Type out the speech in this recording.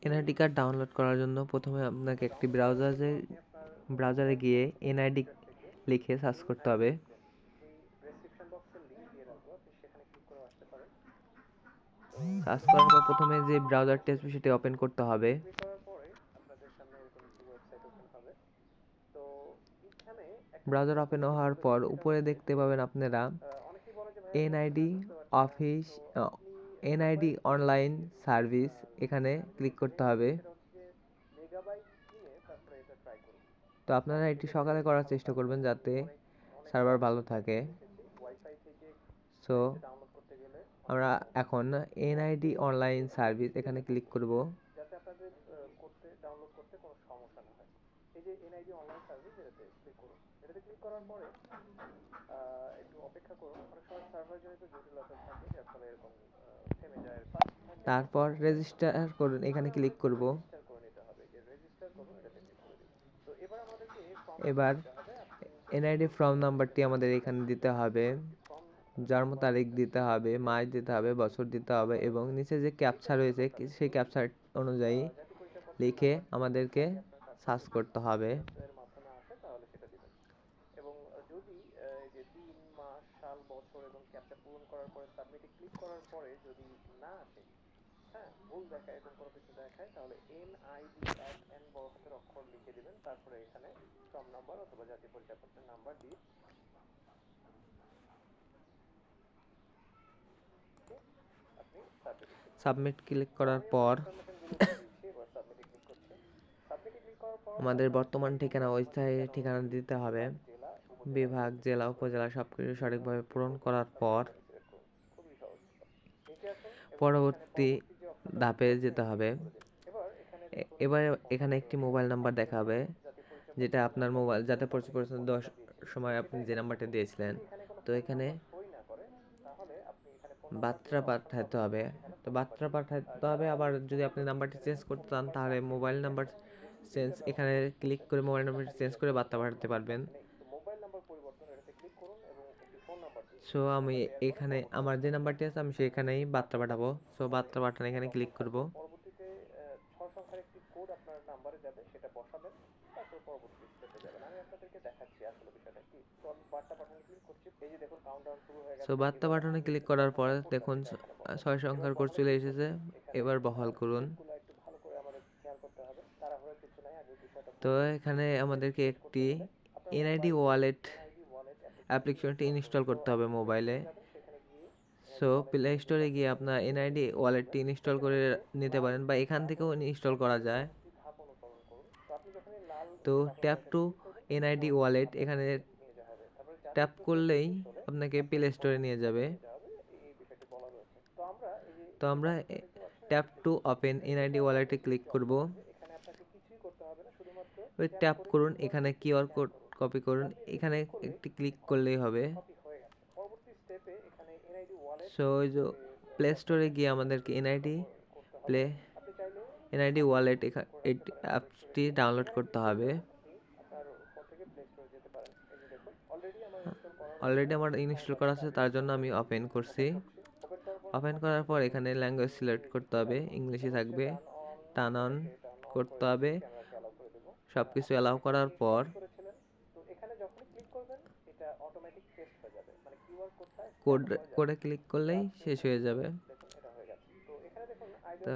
NID card download করার জন্য প্রথমে আপনাকে একটি ব্রাউজারে গিয়ে এনআইডি লিখে সার্চ করতে হবে। সার্চ করার পর প্রথমে যে ব্রাউজারটি আসবে সেটি ওপেন করতে হবে। ব্রাউজার ওপেন হওয়ার পর উপরে দেখতে পাবেন আপনারা NID office, NID online service, এখানে ক্লিক করতে হবে। তো আপনারা এটি সকালে করার চেষ্টা করবেন যাতে সার্ভার ভালো থাকে। সো আমরা এখন এনআইডি অনলাইন সার্ভিস এখানে ক্লিক করব। তারপর রেজিস্টার করুন এখানে ক্লিক করব। এবার এনআইডি ফর্ম নাম্বারটি আমাদের এখানে দিতে হবে, জন্ম তারিখ দিতে হবে, মাস দিতে হবে, বছর দিতে হবে এবং নিচে যে ক্যাপচা রয়েছে সেই ক্যাপচা অনুযায়ী লিখে আমাদেরকে সার্চ করতে হবে। সাবমিট ক্লিক করার পর আমাদের বর্তমান ঠিকানা, ওই ঠিকানা দিতে হবে। বিভাগ, জেলা, উপজেলা সবকিছু সঠিকভাবে পূরণ করার পর পরবর্তী ধাপে যেতে হবে। এবার এখানে একটি মোবাইল নাম্বার দেখাবে, যেটা আপনার মোবাইল যাতে পরিচয় 10 সময় আপনি যে নাম্বারটা দিয়েছিলেন। তো এখানে বার্তা পাঠাতে হবে। তো বার্তা পাঠাতে হবে। আবার যদি আপনি নাম্বারটি চেঞ্জ করতে চান তাহলে মোবাইল নাম্বার চেঞ্জ এখানে ক্লিক করে মোবাইল নাম্বারটি চেঞ্জ করে বার্তা পাঠাতে পারবেন। সো আমি এখানে আমার যে নাম্বারটি আছে আমি সেখানেই বার্তা পাঠাবো। সো বার্তা পাঠানো এখানে ক্লিক করব। সো বার্তা পাঠানো ক্লিক করার পর দেখুন 6 সংখ্যার কোড চলে এসেছে। এবার বহাল করুন। তো এখানে আমাদেরকে একটি এনআইডি ওয়ালেট অ্যাপ্লিকেশনটি ইনস্টল করতে হবে মোবাইলে। সো প্লে স্টোরে গিয়ে আপনার এনআইডি ওয়ালেটটি ইনস্টল করে নিতে পারেন বা এখান থেকেও ইনস্টল করা যায়। তো ট্যাপ টু এনআইডি ওয়ালেট এখানে ট্যাপ করলেই আপনাকে প্লে স্টোরে নিয়ে যাবে। তো আমরা ট্যাপ টু ওপেন এনআইডি ওয়ালেটে ক্লিক করব। ওই ট্যাপ করুন, এখানে কিউআর কোড কপি করুন, এখানে একটি ক্লিক করলেই হবে। সো ওই যে প্লে স্টোরে গিয়ে আমাদেরকে এনআইডি ওয়ালেট এই অ্যাপসটি ডাউনলোড করতে হবে। অলরেডি আমার ইনস্টল করা আছে, তার জন্য আমি ওপেন করছি। ওপেন করার পর এখানে ল্যাঙ্গুয়েজ সিলেক্ট করতে হবে, ইংলিশে থাকবে। টার্ন অন করতে হবে। সবকিছু অ্যালাউ করার পর কোডে ক্লিক করলেই শেষ হয়ে যাবে। তো